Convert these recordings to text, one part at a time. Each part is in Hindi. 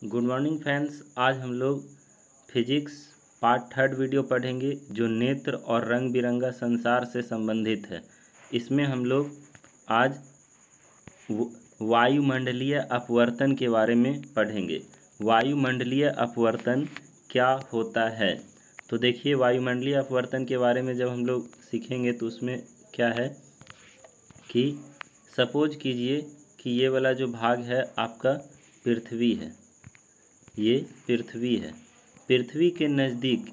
Good morning friends. आज हम लोग फिजिक्स पार्ट थर्ड वीडियो पढ़ेंगे जो नेत्र और रंग बिरंगा संसार से संबंधित है। इसमें हम लोग आज वायुमंडलीय अपवर्तन के बारे में पढ़ेंगे। वायुमंडलीय अपवर्तन क्या होता है? तो देखिए, वायुमंडलीय अपवर्तन के बारे में जब हम लोग सीखेंगे तो उसमें क्या है कि सपोज कीजिए कि ये वाला जो भाग है आपका पृथ्वी है, ये पृथ्वी है। पृथ्वी के नज़दीक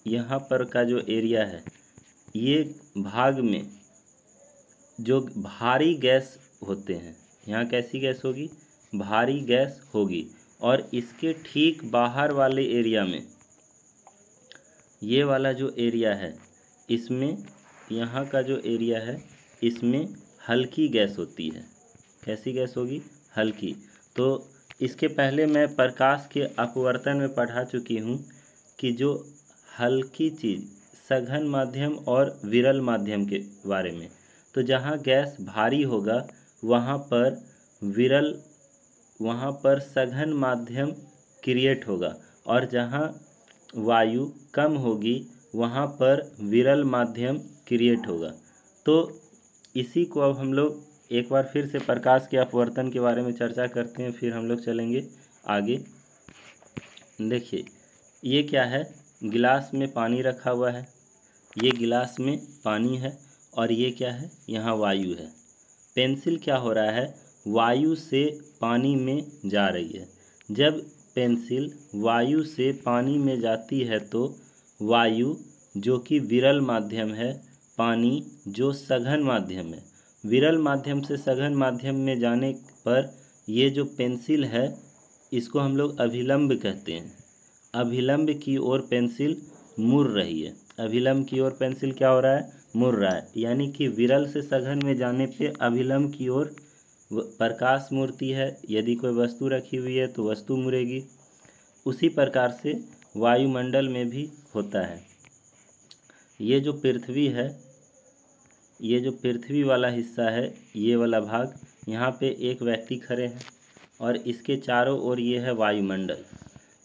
यहाँ पर का जो एरिया है, ये भाग में जो भारी गैस होते हैं, यहाँ कैसी गैस होगी? भारी गैस होगी। और इसके ठीक बाहर वाले एरिया में, ये वाला जो एरिया है, इसमें यहाँ का जो एरिया है इसमें हल्की गैस होती है। कैसी गैस होगी? हल्की। तो इसके पहले मैं प्रकाश के अपवर्तन में पढ़ा चुकी हूँ कि जो हल्की चीज़, सघन माध्यम और विरल माध्यम के बारे में। तो जहाँ गैस भारी होगा वहाँ पर सघन माध्यम क्रिएट होगा, और जहाँ वायु कम होगी वहाँ पर विरल माध्यम क्रिएट होगा। तो इसी को अब हम लोग एक बार फिर से प्रकाश के अपवर्तन के बारे में चर्चा करते हैं, फिर हम लोग चलेंगे आगे। देखिए, ये क्या है? गिलास में पानी रखा हुआ है, ये गिलास में पानी है, और ये क्या है? यहाँ वायु है। पेंसिल क्या हो रहा है? वायु से पानी में जा रही है। जब पेंसिल वायु से पानी में जाती है तो वायु जो कि विरल माध्यम है, पानी जो सघन माध्यम है, विरल माध्यम से सघन माध्यम में जाने पर ये जो पेंसिल है इसको हम लोग अभिलंब कहते हैं। अभिलंब की ओर पेंसिल मुड़ रही है। अभिलंब की ओर पेंसिल क्या हो रहा है? मुड़ रहा है। यानी कि विरल से सघन में जाने पे अभिलंब की ओर प्रकाश मुड़ती है। यदि कोई वस्तु रखी हुई है तो वस्तु मुड़ेगी। उसी प्रकार से वायुमंडल में भी होता है। ये जो पृथ्वी है, ये जो पृथ्वी वाला हिस्सा है, ये वाला भाग, यहाँ पे एक व्यक्ति खड़े हैं और इसके चारों ओर ये है वायुमंडल।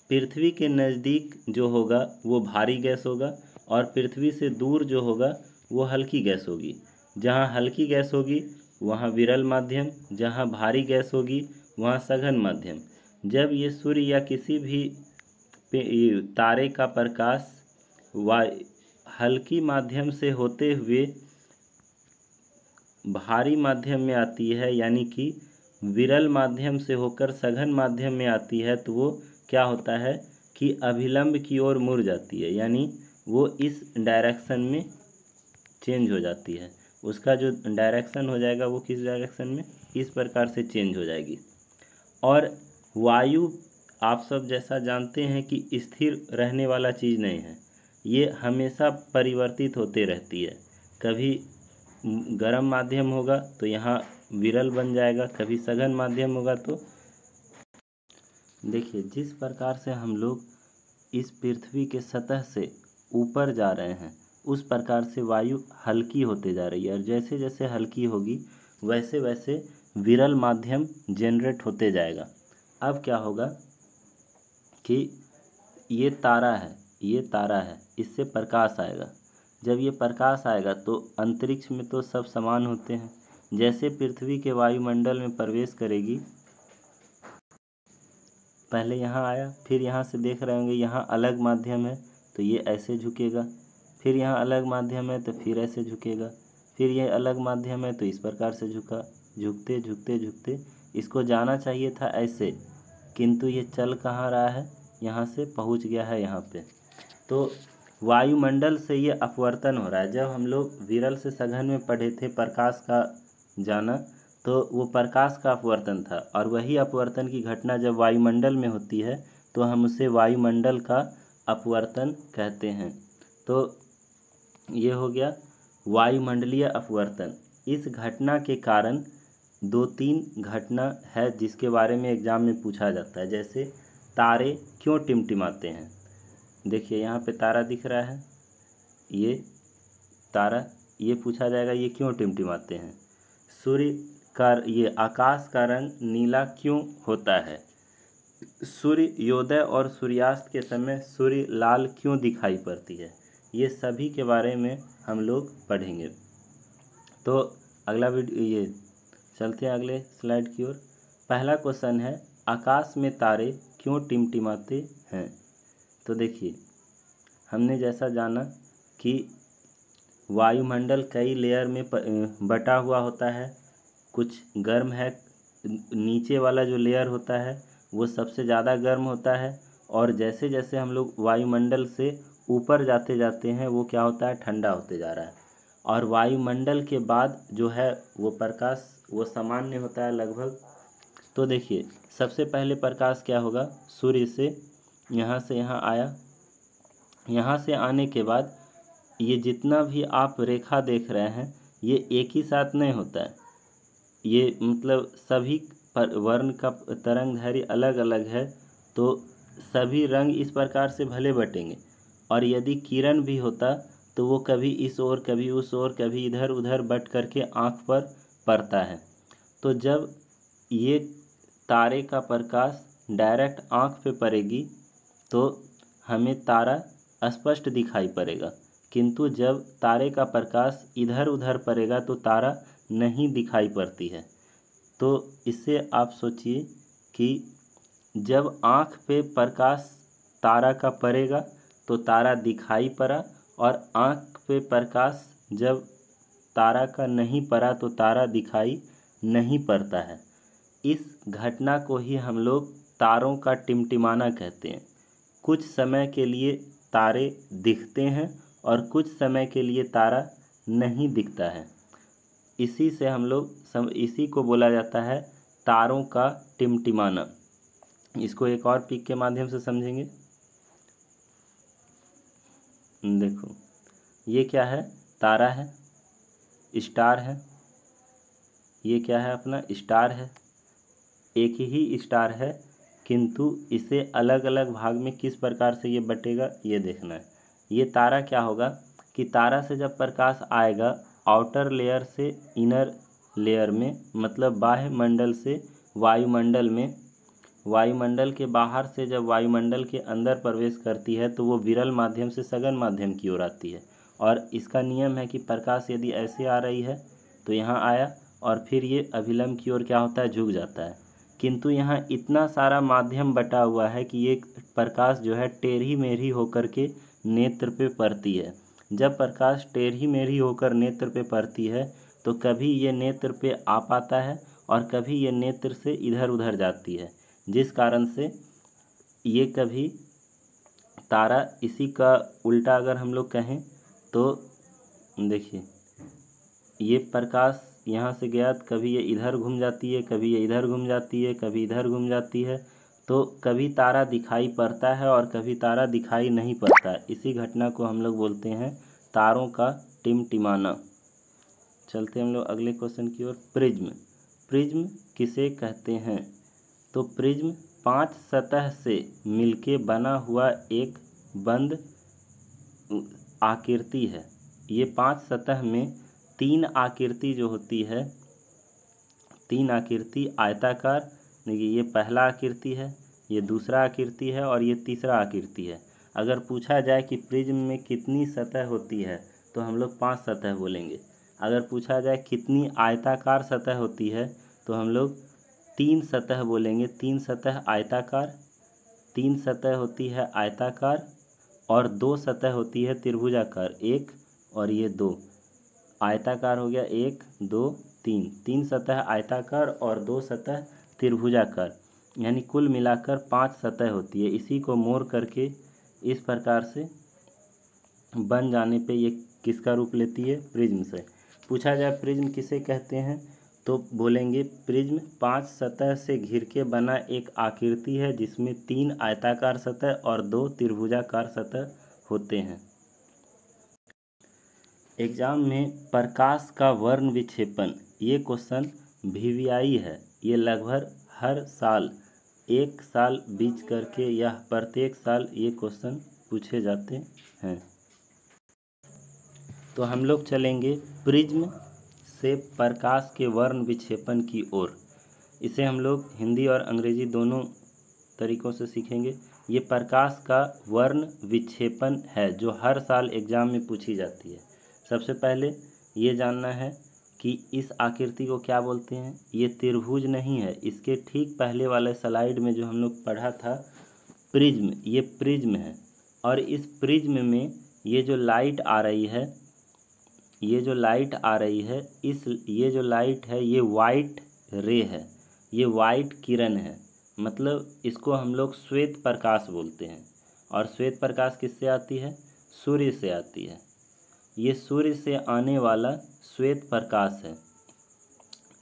पृथ्वी के नज़दीक जो होगा वो भारी गैस होगा, और पृथ्वी से दूर जो होगा वो हल्की गैस होगी। जहाँ हल्की गैस होगी वहाँ विरल माध्यम, जहाँ भारी गैस होगी वहाँ सघन माध्यम। जब ये सूर्य या किसी भी तारे का प्रकाश हल्की माध्यम से होते हुए भारी माध्यम में आती है, यानी कि विरल माध्यम से होकर सघन माध्यम में आती है, तो वो क्या होता है कि अभिलंब की ओर मुड़ जाती है। यानी वो इस डायरेक्शन में चेंज हो जाती है। उसका जो डायरेक्शन हो जाएगा वो किस डायरेक्शन में? इस प्रकार से चेंज हो जाएगी। और वायु आप सब जैसा जानते हैं कि स्थिर रहने वाला चीज़ नहीं है, ये हमेशा परिवर्तित होते रहती है। कभी गर्म माध्यम होगा तो यहाँ विरल बन जाएगा, कभी सघन माध्यम होगा तो देखिए, जिस प्रकार से हम लोग इस पृथ्वी के सतह से ऊपर जा रहे हैं उस प्रकार से वायु हल्की होते जा रही है, और जैसे जैसे हल्की होगी वैसे वैसे विरल माध्यम जनरेट होते जाएगा। अब क्या होगा कि ये तारा है, ये तारा है, इससे प्रकाश आएगा। जब ये प्रकाश आएगा तो अंतरिक्ष में तो सब समान होते हैं। जैसे पृथ्वी के वायुमंडल में प्रवेश करेगी, पहले यहाँ आया, फिर यहाँ से देख रहे होंगे यहाँ अलग माध्यम है तो ये ऐसे झुकेगा, फिर यहाँ अलग माध्यम है तो फिर ऐसे झुकेगा, फिर ये अलग माध्यम है तो इस प्रकार से झुका। झुकते झुकते झुकते इसको जाना चाहिए था ऐसे, किंतु ये चल कहाँ रहा है? यहाँ से पहुँच गया है यहाँ पे। तो वायुमंडल से ये अपवर्तन हो रहा है। जब हम लोग विरल से सघन में पढ़े थे प्रकाश का जाना, तो वो प्रकाश का अपवर्तन था, और वही अपवर्तन की घटना जब वायुमंडल में होती है तो हम उसे वायुमंडल का अपवर्तन कहते हैं। तो ये हो गया वायुमंडलीय अपवर्तन। इस घटना के कारण 2-3 घटना है जिसके बारे में एग्जाम में पूछा जाता है। जैसे तारे क्यों टिमटिमाते हैं? देखिए, यहाँ पे तारा दिख रहा है, ये तारा, ये पूछा जाएगा ये क्यों टिमटिमाते हैं। सूर्य का ये आकाश का रंग नीला क्यों होता है? सूर्योदय और सूर्यास्त के समय सूर्य लाल क्यों दिखाई पड़ती है, ये सभी के बारे में हम लोग पढ़ेंगे। तो अगला वीडियो ये चलते हैं अगले स्लाइड की ओर। पहला क्वेश्चन है, आकाश में तारे क्यों टिमटिमाते हैं। तो देखिए, हमने जैसा जाना कि वायुमंडल कई लेयर में बटा हुआ होता है, कुछ गर्म है, नीचे वाला जो लेयर होता है वो सबसे ज़्यादा गर्म होता है, और जैसे जैसे हम लोग वायुमंडल से ऊपर जाते जाते हैं वो क्या होता है, ठंडा होते जा रहा है। और वायुमंडल के बाद जो है वो प्रकाश वो सामान्य होता है लगभग। तो देखिए, सबसे पहले प्रकाश क्या होगा, सूर्य से यहाँ आया, यहाँ से आने के बाद ये जितना भी आप रेखा देख रहे हैं ये एक ही साथ नहीं होता है, ये मतलब सभी वर्ण का तरंगदैर्घ्य अलग अलग है, तो सभी रंग इस प्रकार से भले बटेंगे। और यदि किरण भी होता तो वो कभी इस ओर कभी उस ओर कभी इधर उधर बट करके आँख पर पड़ता है। तो जब ये तारे का प्रकाश डायरेक्ट आँख पे पड़ेगी तो हमें तारा स्पष्ट दिखाई पड़ेगा, किंतु जब तारे का प्रकाश इधर उधर पड़ेगा तो तारा नहीं दिखाई पड़ती है। तो इससे आप सोचिए कि जब आँख पे प्रकाश तारा का पड़ेगा तो तारा दिखाई पड़ा, और आँख पे प्रकाश जब तारा का नहीं पड़ा तो तारा दिखाई नहीं पड़ता है। इस घटना को ही हम लोग तारों का टिमटिमाना कहते हैं। कुछ समय के लिए तारे दिखते हैं और कुछ समय के लिए तारा नहीं दिखता है। इसी से हम लोग इसी को बोला जाता है तारों का टिमटिमाना। इसको एक और पिक के माध्यम से समझेंगे। देखो, ये क्या है, तारा है, स्टार है, ये क्या है अपना स्टार है, एक ही स्टार है, किंतु इसे अलग अलग भाग में किस प्रकार से ये बटेगा ये देखना है। ये तारा क्या होगा कि तारा से जब प्रकाश आएगा आउटर लेयर से इनर लेयर में, मतलब बाह्य मंडल से वायुमंडल में, वायुमंडल के बाहर से जब वायुमंडल के अंदर प्रवेश करती है तो वो विरल माध्यम से सघन माध्यम की ओर आती है। और इसका नियम है कि प्रकाश यदि ऐसे आ रही है तो यहाँ आया और फिर ये अभिलंब की ओर क्या होता है, झुक जाता है। किंतु यहाँ इतना सारा माध्यम बटा हुआ है कि ये प्रकाश जो है टेढ़ी मेढ़ी होकर के नेत्र पे पड़ती है। जब प्रकाश टेढ़ी मेढ़ी होकर नेत्र पे पड़ती है तो कभी ये नेत्र पे आ पाता है और कभी ये नेत्र से इधर उधर जाती है, जिस कारण से ये कभी तारा, इसी का उल्टा अगर हम लोग कहें तो देखिए, ये प्रकाश यहाँ से गया तो कभी ये इधर घूम जाती है, कभी ये इधर घूम जाती है, कभी इधर घूम जाती है, तो कभी तारा दिखाई पड़ता है और कभी तारा दिखाई नहीं पड़ता है। इसी घटना को हम लोग बोलते हैं तारों का टिमटिमाना। चलते हम लोग अगले क्वेश्चन की ओर। प्रिज्म, प्रिज्म किसे कहते हैं। तो प्रिज्म 5 सतह से मिलके बना हुआ एक बंद आकृति है। ये 5 सतह में 3 आकृति जो होती है, 3 आकृति आयताकार, देखिए ये पहला आकृति है, ये दूसरा आकृति है और ये तीसरा आकृति है। अगर पूछा जाए कि प्रिज्म में कितनी सतह होती है तो हम लोग 5 सतह बोलेंगे। अगर पूछा जाए कितनी आयताकार सतह होती है तो हम लोग 3 सतह बोलेंगे। 3 सतह आयताकार, 3 सतह होती है आयताकार और 2 सतह होती है त्रिभुजाकार, 1 और ये 2। आयताकार हो गया 1 2 3, 3 सतह आयताकार और 2 सतह त्रिभुजाकार, यानी कुल मिलाकर 5 सतह होती है। इसी को मोड़ करके इस प्रकार से बन जाने पे ये किसका रूप लेती है, प्रिज्म से। पूछा जाए प्रिज्म किसे कहते हैं तो बोलेंगे प्रिज्म 5 सतह से घिर के बना एक आकृति है जिसमें 3 आयताकार सतह और 2 त्रिभुजाकार सतह होते हैं। एग्जाम में प्रकाश का वर्ण विक्षेपण, ये क्वेश्चन वीवीआई है। ये लगभग हर साल, एक साल बीच करके या प्रत्येक साल ये क्वेश्चन पूछे जाते हैं। तो हम लोग चलेंगे प्रिज्म से प्रकाश के वर्ण विक्षेपण की ओर। इसे हम लोग हिंदी और अंग्रेजी दोनों तरीक़ों से सीखेंगे। ये प्रकाश का वर्ण विक्षेपण है जो हर साल एग्ज़ाम में पूछी जाती है। सबसे पहले ये जानना है कि इस आकृति को क्या बोलते हैं। ये त्रिभुज नहीं है, इसके ठीक पहले वाले स्लाइड में जो हम लोग पढ़ा था प्रिज्म, ये प्रिज्म है। और इस प्रिज्म में ये जो लाइट आ रही है, ये जो लाइट आ रही है, ये जो लाइट है ये वाइट रे है, ये वाइट किरण है। मतलब इसको हम लोग श्वेत प्रकाश बोलते हैं। और श्वेत प्रकाश किससे आती है? सूर्य से आती है। ये सूर्य से आने वाला श्वेत प्रकाश है।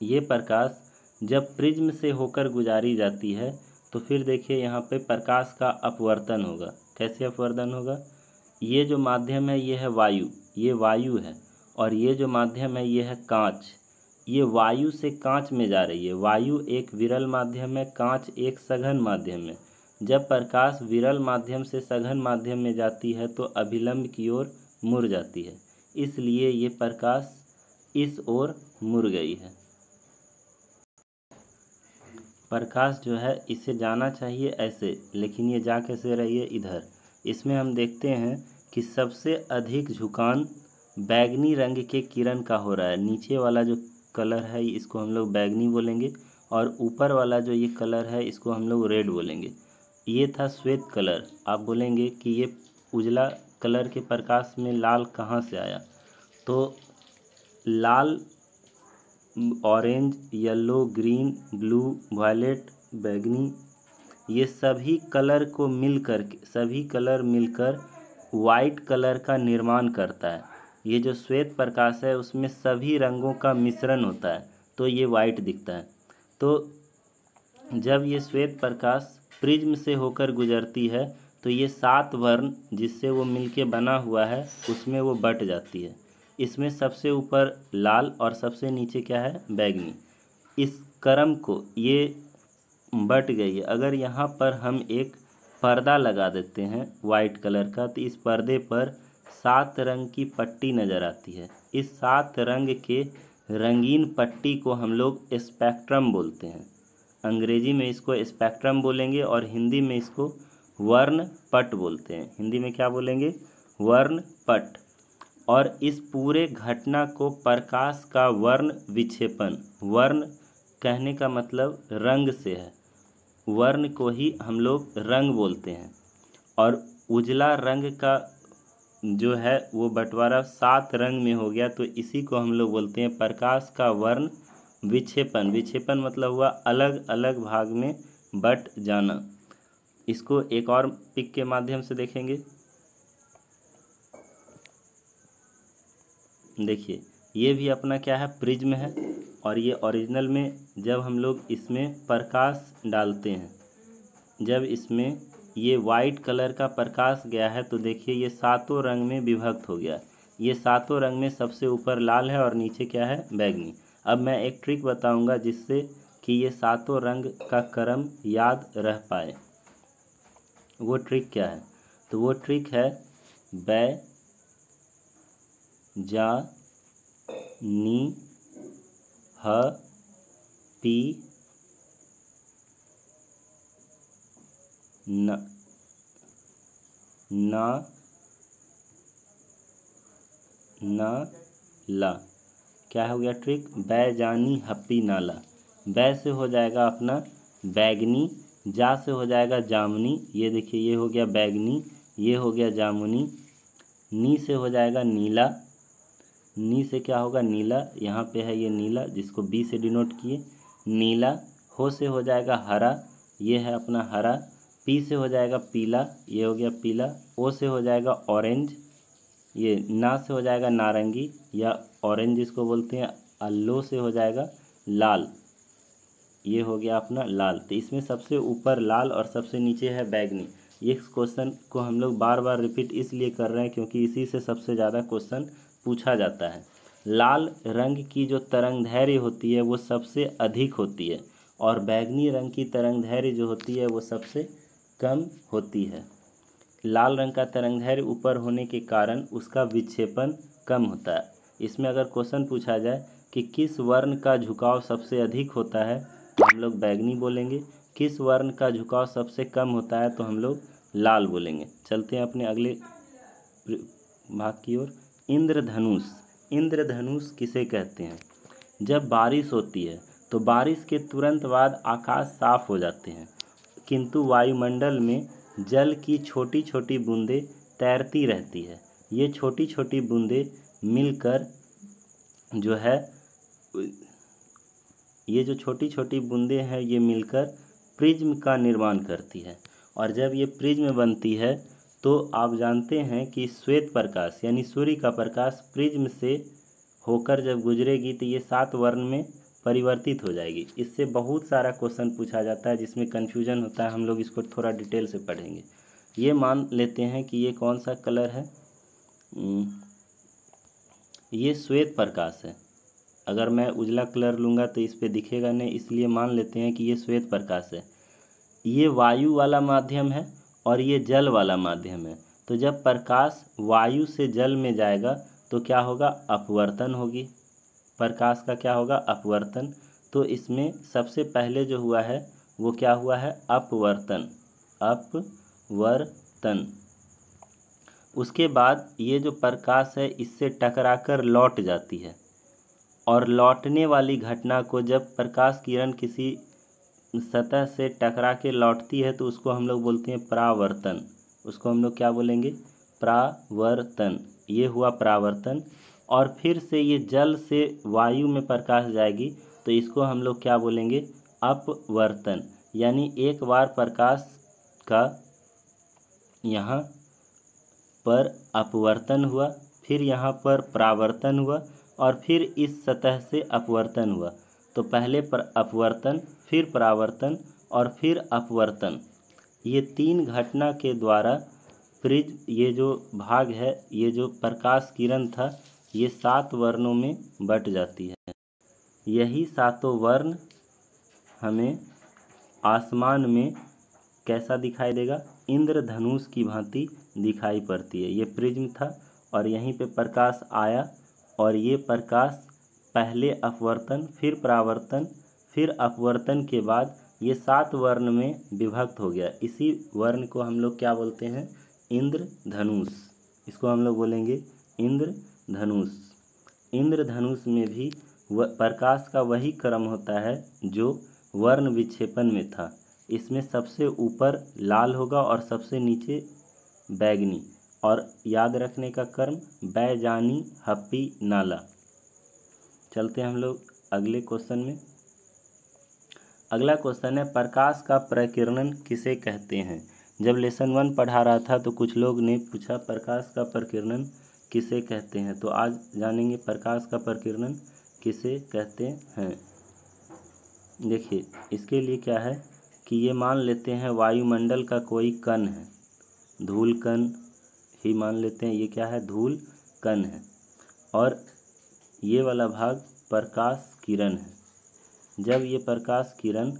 ये प्रकाश जब प्रिज्म से होकर गुजारी जाती है तो फिर देखिए यहाँ पे प्रकाश का अपवर्तन होगा। कैसे अपवर्तन होगा? ये जो माध्यम है ये है वायु, ये वायु है। और ये जो माध्यम है ये है कांच। ये वायु से कांच में जा रही है। वायु एक विरल माध्यम है, कांच एक सघन माध्यम है। जब प्रकाश विरल माध्यम से सघन माध्यम में जाती है तो अभिलंब की ओर मुड़ जाती है, इसलिए ये प्रकाश इस ओर मुड़ गई है। प्रकाश जो है इसे जाना चाहिए ऐसे, लेकिन ये जा कैसे रही है इधर। इसमें हम देखते हैं कि सबसे अधिक झुकान बैगनी रंग के किरण का हो रहा है। नीचे वाला जो कलर है इसको हम लोग बैगनी बोलेंगे और ऊपर वाला जो ये कलर है इसको हम लोग रेड बोलेंगे। ये था श्वेत कलर। आप बोलेंगे कि ये उजला कलर के प्रकाश में लाल कहाँ से आया? तो लाल, orange, yellow, green, blue, violet, बैगनी, ये सभी कलर मिलकर वाइट कलर का निर्माण करता है। ये जो श्वेत प्रकाश है उसमें सभी रंगों का मिश्रण होता है तो ये वाइट दिखता है। तो जब ये श्वेत प्रकाश प्रिज्म से होकर गुजरती है तो ये 7 वर्ण जिससे वो मिलके बना हुआ है उसमें वो बट जाती है। इसमें सबसे ऊपर लाल और सबसे नीचे क्या है? बैगनी। इस क्रम को ये बट गई है। अगर यहाँ पर हम एक पर्दा लगा देते हैं वाइट कलर का तो इस पर्दे पर 7 रंग की पट्टी नज़र आती है। इस 7 रंग के रंगीन पट्टी को हम लोग स्पेक्ट्रम बोलते हैं। अंग्रेजी में इसको स्पेक्ट्रम बोलेंगे और हिंदी में इसको वर्ण पट बोलते हैं। हिंदी में क्या बोलेंगे? वर्ण पट। और इस पूरे घटना को प्रकाश का वर्ण विक्षेपण, वर्ण कहने का मतलब रंग से है, वर्ण को ही हम लोग रंग बोलते हैं। और उजला रंग का जो है वो बंटवारा 7 रंग में हो गया तो इसी को हम लोग बोलते हैं प्रकाश का वर्ण विक्षेपण। विक्षेपण मतलब हुआ अलग अलग भाग में बट जाना। इसको एक और पिक के माध्यम से देखेंगे। देखिए ये भी अपना क्या है? प्रिज्म है। और ये ओरिजिनल में जब हम लोग इसमें प्रकाश डालते हैं, जब इसमें ये वाइट कलर का प्रकाश गया है तो देखिए ये 7 रंग में विभक्त हो गया। ये 7 रंग में सबसे ऊपर लाल है और नीचे क्या है? बैगनी। अब मैं एक ट्रिक बताऊंगा जिससे कि ये 7 रंग का क्रम याद रह पाए। वो ट्रिक क्या है? तो वो ट्रिक है बै जा नी ह पी न ना ना ला। क्या हो गया ट्रिक? बै जानी हप्पी नाला। बै से हो जाएगा अपना बैगनी, जा से हो जाएगा जामुनी, ये देखिए ये हो गया बैगनी, ये हो गया जामुनी। नी से हो जाएगा नीला, नी से क्या होगा? नीला। यहाँ पे है ये नीला जिसको बी से डिनोट किए, नीला। हो से हो जाएगा हरा, ये है अपना हरा। पी से हो जाएगा पीला, ये हो गया पीला। ओ से हो जाएगा ऑरेंज, ये ना से हो जाएगा नारंगी या ऑरेंज जिसको बोलते हैं। अल्लो से हो जाएगा लाल, ये हो गया अपना लाल। तो इसमें सबसे ऊपर लाल और सबसे नीचे है बैगनी। ये क्वेश्चन को हम लोग बार बार रिपीट इसलिए कर रहे हैं क्योंकि इसी से सबसे ज़्यादा क्वेश्चन पूछा जाता है। लाल रंग की जो तरंगदैर्घ्य होती है वो सबसे अधिक होती है और बैगनी रंग की तरंगदैर्घ्य जो होती है वो सबसे कम होती है। लाल रंग का तरंगदैर्घ्य ऊपर होने के कारण उसका विक्षेपण कम होता है। इसमें अगर क्वेश्चन पूछा जाए कि किस वर्ण का झुकाव सबसे अधिक होता है तो हम लोग बैगनी बोलेंगे, किस वर्ण का झुकाव सबसे कम होता है, तो हम लोग लाल बोलेंगे। चलते हैं अपने अगले भाग की ओर। इंद्रधनुष। इंद्रधनुष किसे कहते हैं? जब बारिश होती है तो बारिश के तुरंत बाद आकाश साफ हो जाते हैं, किंतु वायुमंडल में जल की छोटी छोटी बूंदें तैरती रहती है। ये छोटी छोटी बूंदें मिलकर जो है, ये जो छोटी छोटी बूंदें हैं ये मिलकर प्रिज्म का निर्माण करती है। और जब ये प्रिज्म बनती है तो आप जानते हैं कि श्वेत प्रकाश यानी सूर्य का प्रकाश प्रिज्म से होकर जब गुजरेगी तो ये 7 वर्ण में परिवर्तित हो जाएगी। इससे बहुत सारा क्वेश्चन पूछा जाता है जिसमें कन्फ्यूजन होता है, हम लोग इसको थोड़ा डिटेल से पढ़ेंगे। ये मान लेते हैं कि ये कौन सा कलर है, ये श्वेत प्रकाश है। अगर मैं उजला कलर लूँगा तो इस पे दिखेगा नहीं, इसलिए मान लेते हैं कि ये श्वेत प्रकाश है। ये वायु वाला माध्यम है और ये जल वाला माध्यम है। तो जब प्रकाश वायु से जल में जाएगा तो क्या होगा? अपवर्तन होगी। प्रकाश का क्या होगा? अपवर्तन। तो इसमें सबसे पहले जो हुआ है वो क्या हुआ है? अपवर्तन। अपवर्तन। उसके बाद ये जो प्रकाश है इससे टकराकर लौट जाती है, और लौटने वाली घटना को जब प्रकाश किरण किसी सतह से टकरा के लौटती है तो उसको हम लोग बोलते हैं परावर्तन। उसको हम लोग क्या बोलेंगे? परावर्तन। ये हुआ परावर्तन। और फिर से ये जल से वायु में प्रकाश जाएगी तो इसको हम लोग क्या बोलेंगे? अपवर्तन। यानी एक बार प्रकाश का यहाँ पर अपवर्तन हुआ, फिर यहाँ पर परावर्तन हुआ, और फिर इस सतह से अपवर्तन हुआ। तो पहले अपवर्तन, फिर परावर्तन और फिर अपवर्तन, ये 3 घटना के द्वारा प्रिज्म, ये जो भाग है, ये जो प्रकाश किरण था, ये 7 वर्णों में बट जाती है। यही 7 वर्ण हमें आसमान में कैसा दिखाई देगा? इंद्रधनुष की भांति दिखाई पड़ती है। ये प्रिज्म था और यहीं पे प्रकाश आया, और ये प्रकाश पहले अपवर्तन, फिर परावर्तन, फिर अपवर्तन के बाद ये 7 वर्ण में विभक्त हो गया। इसी वर्ण को हम लोग क्या बोलते हैं? इंद्रधनुष। इसको हम लोग बोलेंगे इंद्रधनुष। इंद्रधनुष में भी प्रकाश का वही क्रम होता है जो वर्ण विक्षेपण में था। इसमें सबसे ऊपर लाल होगा और सबसे नीचे बैगनी, और याद रखने का क्रम बैजानी हप्पी नाला। चलते हैं हम लोग अगले क्वेश्चन में। अगला क्वेश्चन है, प्रकाश का प्रकीर्णन किसे कहते हैं? जब लेसन 1 पढ़ा रहा था तो कुछ लोग ने पूछा प्रकाश का प्रकीर्णन किसे कहते हैं, तो आज जानेंगे प्रकाश का प्रकीर्णन किसे कहते हैं। देखिए इसके लिए क्या है कि ये मान लेते हैं वायुमंडल का कोई कण है, धूल कण ही मान लेते हैं, ये क्या है? धूल कण है, और ये वाला भाग प्रकाश किरण है। जब ये प्रकाश किरण